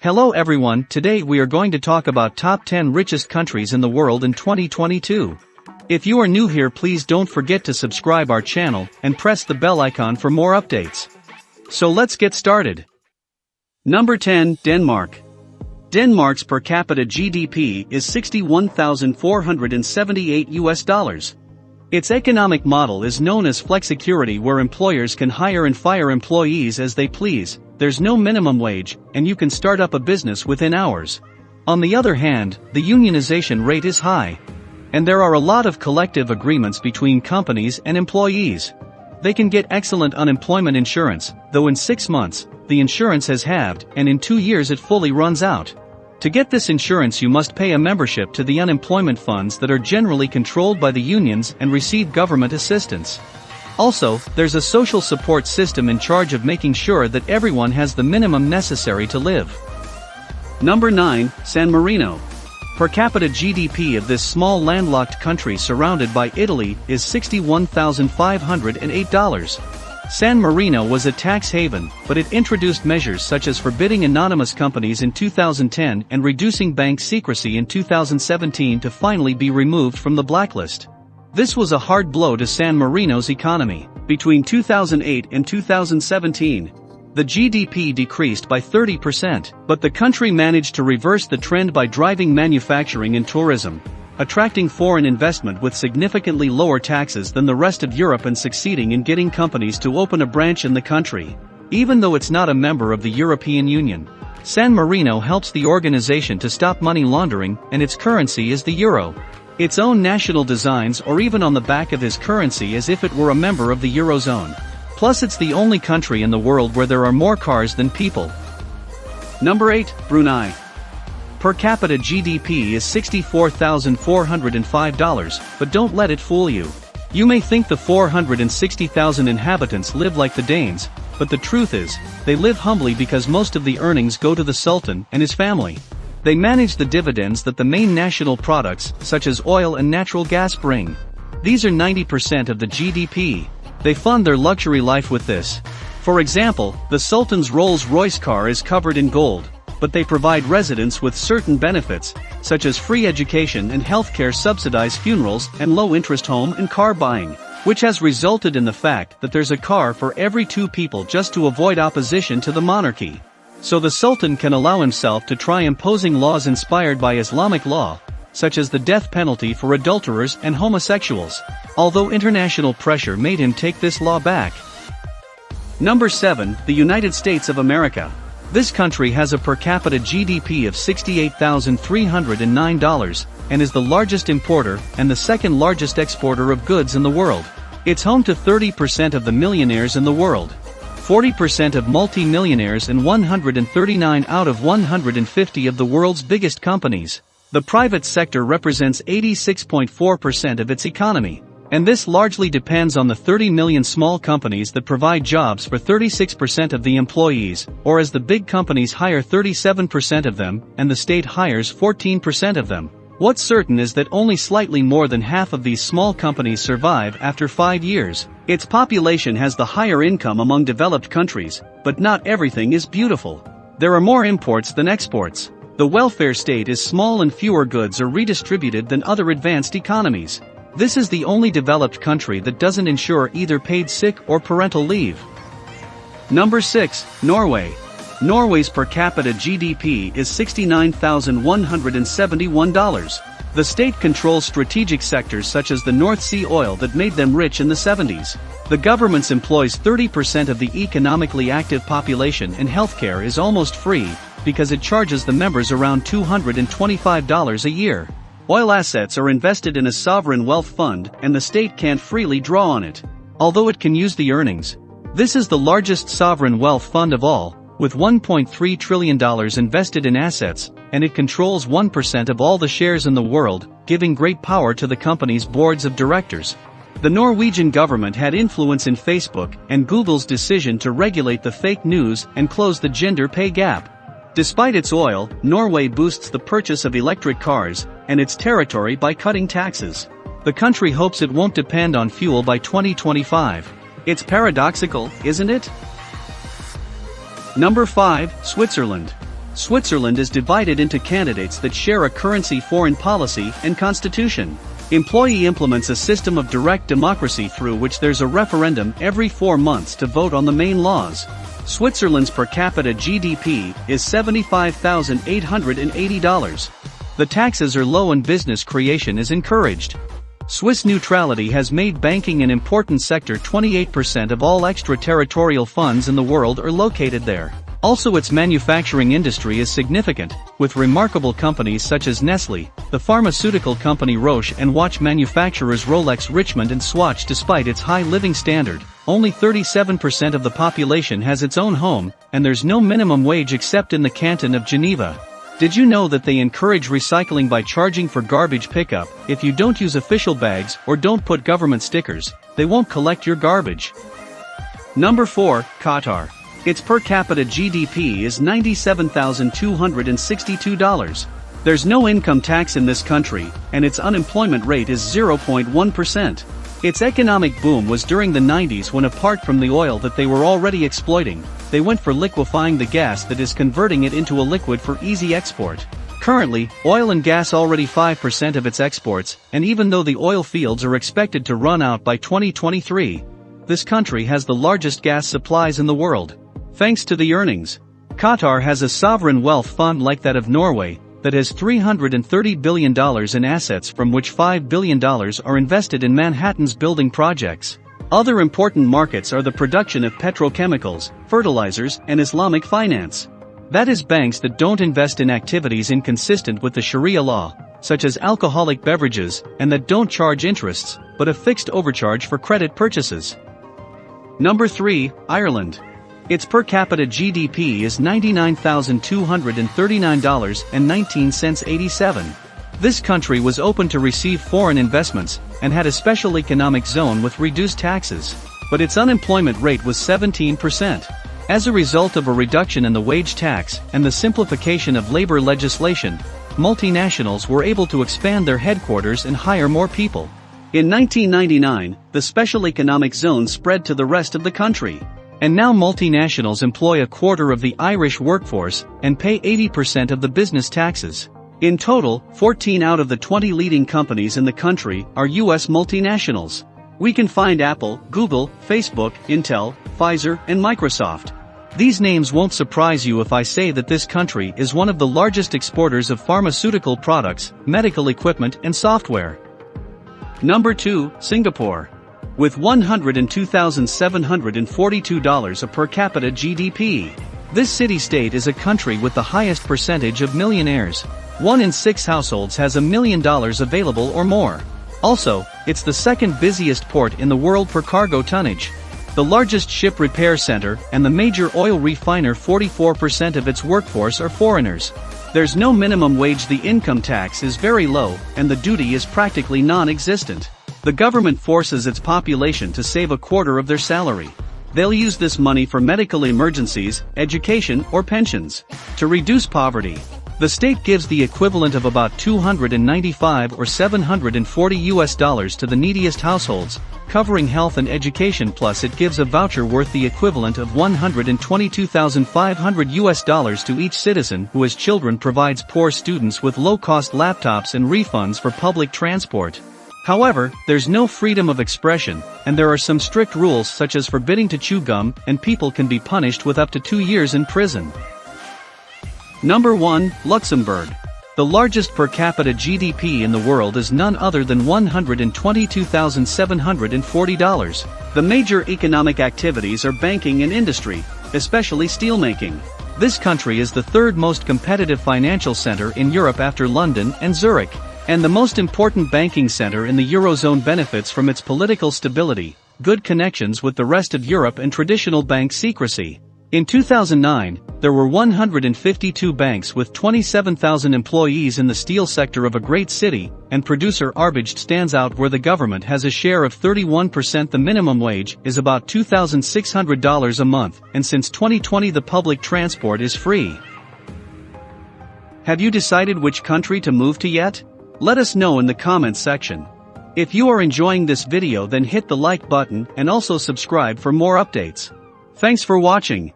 Hello everyone, today we are going to talk about top 10 richest countries in the world in 2022. If you are new here, please don't forget to subscribe our channel and press the bell icon for more updates. So let's get started. Number 10, Denmark. Denmark's per capita GDP is $61,478. Its economic model is known as flexicurity, where employers can hire and fire employees as they please. There's no minimum wage, and you can start up a business within hours. On the other hand, the unionization rate is high. And there are a lot of collective agreements between companies and employees. They can get excellent unemployment insurance, though in 6 months, the insurance has halved, and in 2 years it fully runs out. To get this insurance, you must pay a membership to the unemployment funds that are generally controlled by the unions and receive government assistance. Also, there's a social support system in charge of making sure that everyone has the minimum necessary to live. Number 9, San Marino. Per capita GDP of this small landlocked country surrounded by Italy is $61,508. San Marino was a tax haven, but it introduced measures such as forbidding anonymous companies in 2010 and reducing bank secrecy in 2017 to finally be removed from the blacklist. This was a hard blow to San Marino's economy. Between 2008 and 2017, the GDP decreased by 30%, but the country managed to reverse the trend by driving manufacturing and tourism, attracting foreign investment with significantly lower taxes than the rest of Europe, and succeeding in getting companies to open a branch in the country. Even though it's not a member of the European Union, San Marino helps the organization to stop money laundering, and its currency is the euro. Its own national designs are even on the back of his currency as if it were a member of the Eurozone. Plus, it's the only country in the world where there are more cars than people. Number 8, Brunei. Per capita GDP is $64,405, but don't let it fool you. You may think the 460,000 inhabitants live like the Danes, but the truth is, they live humbly because most of the earnings go to the Sultan and his family. They manage the dividends that the main national products, such as oil and natural gas, bring. These are 90% of the GDP. They fund their luxury life with this. For example, the Sultan's Rolls-Royce car is covered in gold, but they provide residents with certain benefits, such as free education and healthcare, subsidized funerals, and low-interest home and car buying, which has resulted in the fact that there's a car for every 2 people just to avoid opposition to the monarchy. So the Sultan can allow himself to try imposing laws inspired by Islamic law, such as the death penalty for adulterers and homosexuals, although international pressure made him take this law back. Number 7, the United States of America. This country has a per capita GDP of $68,309, and is the largest importer and the second largest exporter of goods in the world. It's home to 30% of the millionaires in the world, 40% of multi-millionaires, and 139 out of 150 of the world's biggest companies. The private sector represents 86.4% of its economy, and this largely depends on the 30 million small companies that provide jobs for 36% of the employees, or as the big companies hire 37% of them, and the state hires 14% of them. What's certain is that only slightly more than half of these small companies survive after 5 years. Its population has the higher income among developed countries, but not everything is beautiful. There are more imports than exports. The welfare state is small and fewer goods are redistributed than other advanced economies. This is the only developed country that doesn't ensure either paid sick or parental leave. Number 6, Norway. Norway's per capita GDP is $69,171. The state controls strategic sectors such as the North Sea oil that made them rich in the 70s. The government employs 30% of the economically active population, and healthcare is almost free, because it charges the members around $225 a year. Oil assets are invested in a sovereign wealth fund, and the state can't freely draw on it, although it can use the earnings. This is the largest sovereign wealth fund of all, with $1.3 trillion invested in assets, and it controls 1% of all the shares in the world, giving great power to the company's boards of directors. The Norwegian government had influence in Facebook and Google's decision to regulate the fake news and close the gender pay gap. Despite its oil, Norway boosts the purchase of electric cars and its territory by cutting taxes. The country hopes it won't depend on fuel by 2025. It's paradoxical, isn't it? Number 5, Switzerland. Switzerland is divided into candidates that share a currency, foreign policy, and constitution. Employee implements a system of direct democracy through which there's a referendum every 4 months to vote on the main laws. Switzerland's per capita GDP is $75,880. The taxes are low and business creation is encouraged. Swiss neutrality has made banking an important sector. 28% of all extraterritorial funds in the world are located there. Also, its manufacturing industry is significant, with remarkable companies such as Nestlé, the pharmaceutical company Roche, and watch manufacturers Rolex, Richmond and Swatch. Despite its high living standard, only 37% of the population has its own home, and there's no minimum wage except in the canton of Geneva. Did you know that they encourage recycling by charging for garbage pickup? If you don't use official bags or don't put government stickers, they won't collect your garbage. Number 4, Qatar. Its per capita GDP is $97,262. There's no income tax in this country, and its unemployment rate is 0.1%. Its economic boom was during the 90s when, apart from the oil that they were already exploiting, they went for liquefying the gas that is converting it into a liquid for easy export. Currently, oil and gas already 5% of its exports, and even though the oil fields are expected to run out by 2023, this country has the largest gas supplies in the world. Thanks to the earnings, Qatar has a sovereign wealth fund like that of Norway, that has $330 billion in assets, from which $5 billion are invested in Manhattan's building projects. Other important markets are the production of petrochemicals, fertilizers, and Islamic finance. That is, banks that don't invest in activities inconsistent with the Sharia law, such as alcoholic beverages, and that don't charge interests, but a fixed overcharge for credit purchases. Number 3, Ireland. Its per capita GDP is $99,239.1987. This country was open to receive foreign investments, and had a special economic zone with reduced taxes. But its unemployment rate was 17%. As a result of a reduction in the wage tax, and the simplification of labor legislation, multinationals were able to expand their headquarters and hire more people. In 1999, the special economic zone spread to the rest of the country. And now multinationals employ a quarter of the Irish workforce, and pay 80% of the business taxes. In total, 14 out of the 20 leading companies in the country are US multinationals. We can find Apple, Google, Facebook, Intel, Pfizer, and Microsoft. These names won't surprise you if I say that this country is one of the largest exporters of pharmaceutical products, medical equipment, and software. Number 2, Singapore. With $102,742 a per capita GDP. This city-state is a country with the highest percentage of millionaires. 1 in 6 households has $1 million available or more. Also, it's the second busiest port in the world per cargo tonnage. The largest ship repair center and the major oil refiner. 44% of its workforce are foreigners. There's no minimum wage, the income tax is very low, and the duty is practically non-existent. The government forces its population to save a quarter of their salary. They'll use this money for medical emergencies, education, or pensions. To reduce poverty, the state gives the equivalent of about $295 or $740 to the neediest households, covering health and education, plus it gives a voucher worth the equivalent of $122,500 to each citizen who has children, provides poor students with low-cost laptops and refunds for public transport. However, there's no freedom of expression, and there are some strict rules such as forbidding to chew gum, and people can be punished with up to 2 years in prison. Number 1, Luxembourg. The largest per capita GDP in the world is none other than $122,740. The major economic activities are banking and industry, especially steelmaking. This country is the third most competitive financial center in Europe after London and Zurich, and the most important banking center in the Eurozone. Benefits from its political stability, good connections with the rest of Europe, and traditional bank secrecy. In 2009, there were 152 banks with 27,000 employees in the steel sector of a great city, and producer Arboged stands out where the government has a share of 31%. The minimum wage is about $2,600 a month, and since 2020 the public transport is free. Have you decided which country to move to yet? Let us know in the comments section. If you are enjoying this video, then hit the like button and also subscribe for more updates. Thanks for watching.